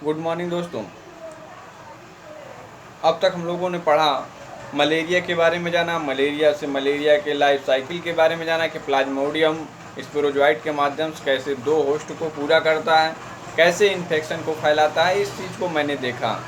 Good morning दोस्तों। अब तक हम लोगों ने पढ़ा, मलेरिया के बारे में जाना, मलेरिया के लाइफ साइकिल के बारे में जाना कि प्लाज्मोडियम स्पोरोजोइट के माध्यम से कैसे दो होस्ट को पूरा करता है, कैसे इन्फेक्शन को फैलाता है। इस चीज़ को मैंने देखा।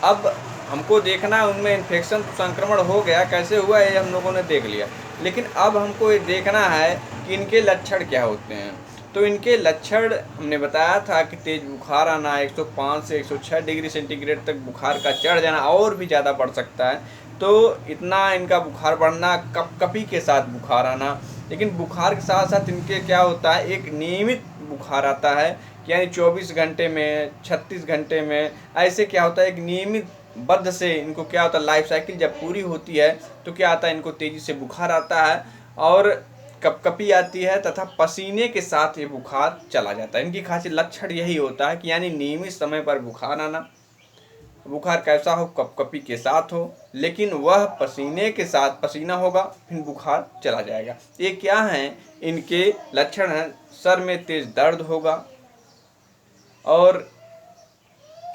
अब हमको देखना है उनमें इन्फेक्शन संक्रमण हो गया कैसे हुआ, ये हम लोगों ने देख लिया। लेकिन अब हमको ये देखना है कि इनके लक्षण क्या होते हैं। तो इनके लक्षण हमने बताया था कि तेज बुखार आना, 105 से 106 डिग्री सेंटीग्रेड तक बुखार का चढ़ जाना, और भी ज़्यादा बढ़ सकता है। तो इतना इनका बुखार बढ़ना, कपकपी के साथ बुखार आना। लेकिन बुखार के साथ साथ इनके क्या होता है, एक नियमित बुखार आता है, यानी 24 घंटे में, 36 घंटे में, ऐसे क्या होता है, एक नियमित बद्ध से इनको क्या होता है, लाइफ साइकिल जब पूरी होती है तो क्या आता है, इनको तेज़ी से बुखार आता है और कपकपी आती है तथा पसीने के साथ ये बुखार चला जाता है। इनकी खासी लक्षण यही होता है कि यानी नियमित समय पर बुखार आना, बुखार कैसा हो, कपकपी के साथ हो, लेकिन वह पसीने के साथ, पसीना होगा फिर बुखार चला जाएगा। ये क्या हैं इनके लक्षण हैं, सर में तेज दर्द होगा और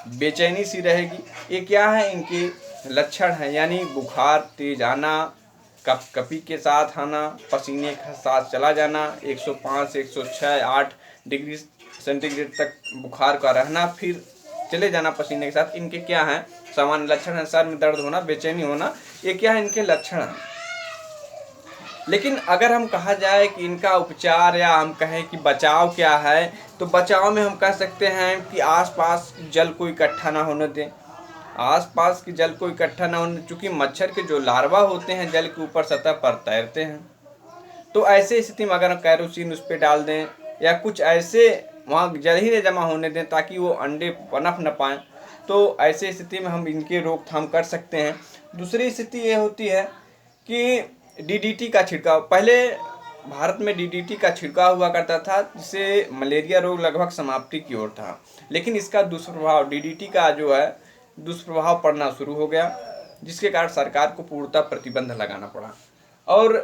बेचैनी सी रहेगी। ये क्या है इनके लक्षण हैं, यानी बुखार तेज आना, कपकपी के साथ आना, पसीने के साथ चला जाना, 105 से 106 8 डिग्री सेंटीग्रेड तक बुखार का रहना, फिर चले जाना पसीने के साथ। इनके क्या हैं सामान्य लक्षण हैं, सर में दर्द होना, बेचैनी होना, ये क्या है इनके लक्षण हैं। लेकिन अगर हम कहा जाए कि इनका उपचार या हम कहें कि बचाव क्या है, तो बचाव में हम कह सकते हैं कि आसपास जल को इकट्ठा ना होने दें। आसपास की जल को इकट्ठा ना होने, चूँकि मच्छर के जो लार्वा होते हैं जल के ऊपर सतह पर तैरते हैं, तो ऐसे स्थिति में अगर हम कैरोसिन उस पर डाल दें या कुछ ऐसे वहाँ जल ही जमा होने दें ताकि वो अंडे पनप न पाएँ, तो ऐसे स्थिति में हम इनके रोकथाम कर सकते हैं। दूसरी स्थिति ये होती है कि डीडीटी का छिड़काव। पहले भारत में डीडीटी का छिड़काव हुआ करता था, जिससे मलेरिया रोग लगभग समाप्ति की ओर था। लेकिन इसका दुष्प्रभाव, डीडीटी का जो है दुष्प्रभाव पड़ना शुरू हो गया, जिसके कारण सरकार को पूर्णतः प्रतिबंध लगाना पड़ा। और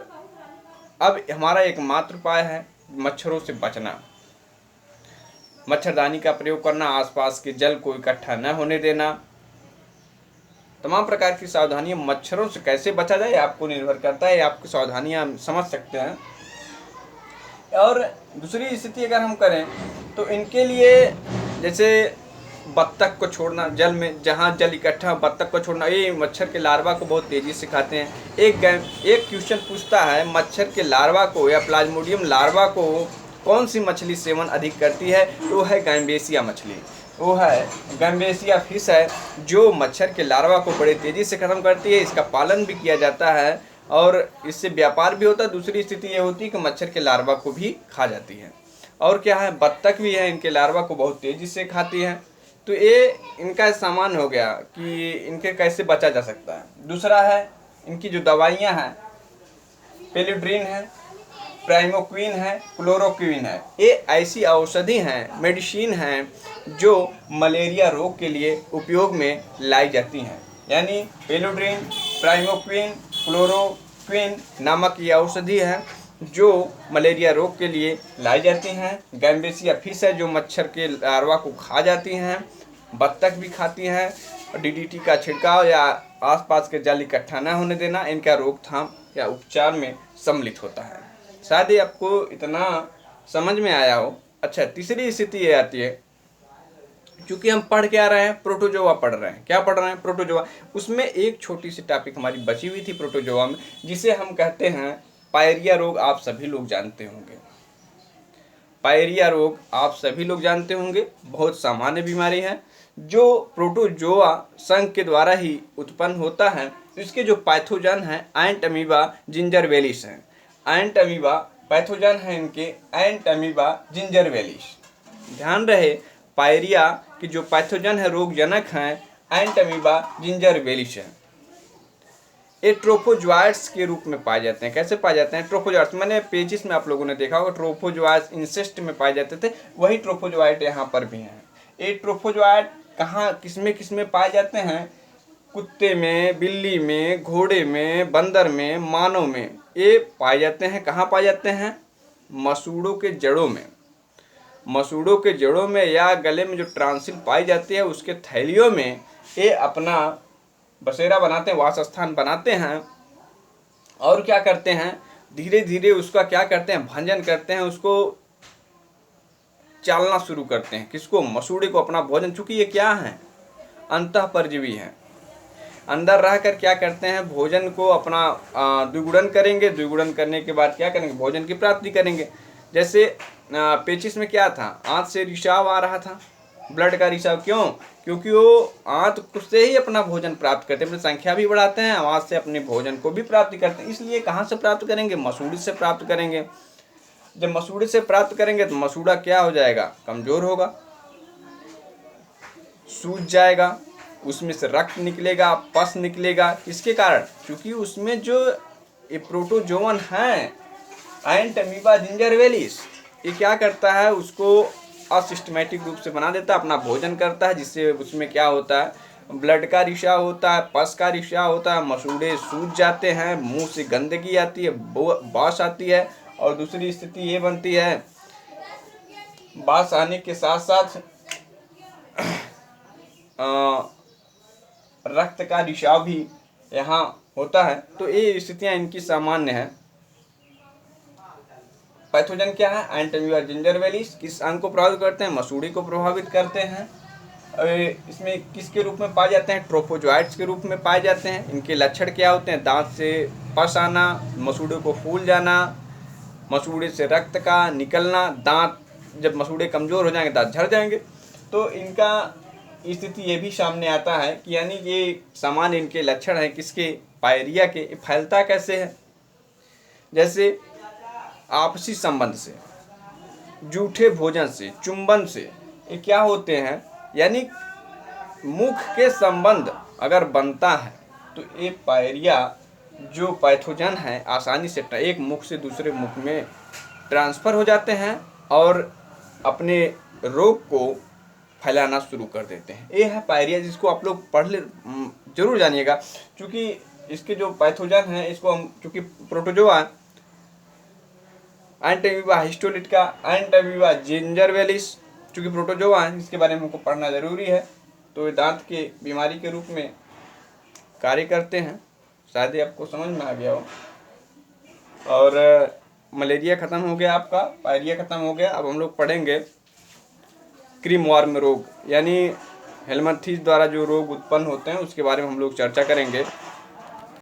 अब हमारा एकमात्र उपाय है मच्छरों से बचना, मच्छरदानी का प्रयोग करना, आसपास के जल को इकट्ठा न होने देना। तमाम प्रकार की सावधानियां, मच्छरों से कैसे बचा जाए आपको निर्भर करता है, आपकी सावधानियां हम समझ सकते हैं। और दूसरी स्थिति अगर हम करें तो इनके लिए जैसे बत्तख को छोड़ना, जल में जहाँ जल इकट्ठा, बत्तख को छोड़ना, ये मच्छर के लार्वा को बहुत तेज़ी से खाते हैं। एक क्वेश्चन पूछता है, मच्छर के लार्वा को या प्लाज्मोडियम लार्वा को कौन सी मछली सेवन अधिक करती है, तो वो है गैम्बेसिया मछली। वो है गैम्बेसिया फिश है जो मच्छर के लार्वा को बड़े तेज़ी से ख़त्म करती है। इसका पालन भी किया जाता है और इससे व्यापार भी होता है। दूसरी स्थिति ये होती है कि मच्छर के लार्वा को भी खा जाती है। और क्या है, बत्तख भी है, इनके लार्वा को बहुत तेज़ी से खाती है। तो ये इनका सामान हो गया कि इनके कैसे बचा जा सकता है। दूसरा है इनकी जो दवाइयाँ हैं, पेलिड्रीन है, प्राइमोक्विन है, क्लोरोक्विन है। ये ऐसी औषधि हैं, मेडिसिन हैं जो मलेरिया रोग के लिए उपयोग में लाई जाती हैं। यानी पेलिड्रीन, प्राइमोक्विन, क्लोरोक्विन नामक ये औषधि है जो मलेरिया रोग के लिए लाई जाती हैं। गैम्बेसिया फिश है जो मच्छर के लार्वा को खा जाती हैं, बत्तख भी खाती हैं। डीडीटी का छिड़काव या आसपास के जल इकट्ठा न होने देना इनका रोकथाम या उपचार में सम्मिलित होता है। शायद ही आपको इतना समझ में आया हो। अच्छा, तीसरी स्थिति ये आती है, क्योंकि हम पढ़ क्या रहे हैं, प्रोटोजोआ पढ़ रहे हैं। क्या पढ़ रहे हैं, प्रोटोजोआ। उसमें एक छोटी सी टॉपिक हमारी बची हुई थी प्रोटोजोआ में, जिसे हम कहते हैं पायरिया रोग। आप सभी लोग जानते होंगे, पायरिया रोग आप सभी लोग जानते होंगे, बहुत सामान्य बीमारी है जो प्रोटोजोआ संघ के द्वारा ही उत्पन्न होता है। इसके जो पैथोजन हैं एंट अमीबा जिंजरवेलिस हैं। एंट अमीबा पैथोजन है इनके, एंट अमीबा जिंजरवेलिस। ध्यान रहे, पायरिया की जो पैथोजन है, रोगजनक हैं, एंट अमीबा जिंजरवेलिस है। ये ट्रोफोजोआइट्स के रूप में पाए जाते हैं। कैसे पाए जाते हैं, ट्रोफोजोआइट्स, मैंने पेजिस में आप लोगों ने देखा होगा, ट्रोफोजोआइट्स इंसेस्ट में पाए जाते थे, वही ट्रोफोजोआइट यहाँ पर भी हैं। ये ट्रोफोजोआइट कहाँ किसमें पाए जाते हैं, कुत्ते में, बिल्ली में, घोड़े में, बंदर में, मानव में ये पाए जाते हैं। कहाँ पाए जाते हैं, मसूड़ों के जड़ों में। मसूड़ों के जड़ों में या गले में जो ट्रांसिल पाई जाती है उसके थैलियों में ये अपना बसेरा बनाते हैं, वासस्थान बनाते हैं। और क्या करते हैं, धीरे धीरे उसका क्या करते हैं, भंजन करते हैं, उसको चालना शुरू करते हैं। किसको, मसूड़े को अपना भोजन। चूंकि ये क्या है, अंतःपरजीवी है, अंदर रहकर क्या करते हैं, भोजन को अपना द्विगुणन करेंगे। द्विगुणन करने के बाद क्या करेंगे, भोजन की प्राप्ति करेंगे। जैसे पेचिस में क्या था, आंत से रिसाव आ रहा था, ब्लड का रिसाव। क्यों, क्योंकि वो आंत से ही अपना भोजन प्राप्त करते हैं, अपनी संख्या भी बढ़ाते हैं, आंत से अपने भोजन को भी प्राप्ति करते हैं। इसलिए कहाँ से प्राप्त करेंगे, मसूड़े से प्राप्त करेंगे। जब मसूड़े से प्राप्त करेंगे तो मसूड़ा क्या हो जाएगा, कमजोर होगा, सूज जाएगा, उसमें से रक्त निकलेगा, पस निकलेगा। किसके कारण, क्योंकि उसमें जो ये प्रोटोजोवन है एंट अमीबा जिंजरवेलिस, ये क्या करता है, उसको असिस्टमेटिक रूप से बना देता है, अपना भोजन करता है, जिससे उसमें क्या होता है, ब्लड का रिसाव होता है, पस का रिसाव होता है, मसूड़े सूज जाते हैं, मुंह से गंदगी आती है, बास आती है। और दूसरी स्थिति ये बनती है, बास आने के साथ साथ रक्त का रिसाव भी यहाँ होता है। तो ये स्थितियाँ इनकी सामान्य है। पैथोजन क्या है, एंट अमीबा जिंजरवेलिस किस अंग को प्रभावित करते हैं, मसूड़े को प्रभावित करते हैं। इसमें किसके रूप में पाए जाते हैं, ट्रोफोजोइट्स के रूप में पाए जाते हैं। इनके लक्षण क्या होते हैं, दांत से पस आना, मसूड़े को फूल जाना, मसूड़े से रक्त का निकलना, दांत जब मसूड़े कमज़ोर हो जाएंगे दांत झड़ जाएंगे। तो इनका स्थिति ये भी सामने आता है कि यानी ये सामान्य इनके लक्षण हैं किसके, पायरिया के। फैलता कैसे है, जैसे आपसी संबंध से, जूठे भोजन से, चुंबन से, ये क्या होते हैं, यानी मुख के संबंध अगर बनता है तो ये पायरिया जो पैथोजन है आसानी से एक मुख से दूसरे मुख में ट्रांसफ़र हो जाते हैं और अपने रोग को फैलाना शुरू कर देते हैं। ये है पायरिया, जिसको आप लोग पढ़ ले जरूर जानिएगा। क्योंकि इसके जो पैथोजन है, इसको हम चूँकि प्रोटोजोआ, एंट अमीबा हिस्टोलिटिका, एंट अमीबा जिंजरवेलिस, चूँकि प्रोटोजोआ है, इसके बारे में हमको पढ़ना ज़रूरी है। तो ये दांत के बीमारी के रूप में कार्य करते हैं। शायद ही आपको समझ में आ गया हो। और मलेरिया ख़त्म हो गया, आपका पायरिया ख़त्म हो गया। अब हम लोग पढ़ेंगे क्रीमवर्म रोग, यानी हेलमिंथेस द्वारा जो रोग उत्पन्न होते हैं उसके बारे में हम लोग चर्चा करेंगे।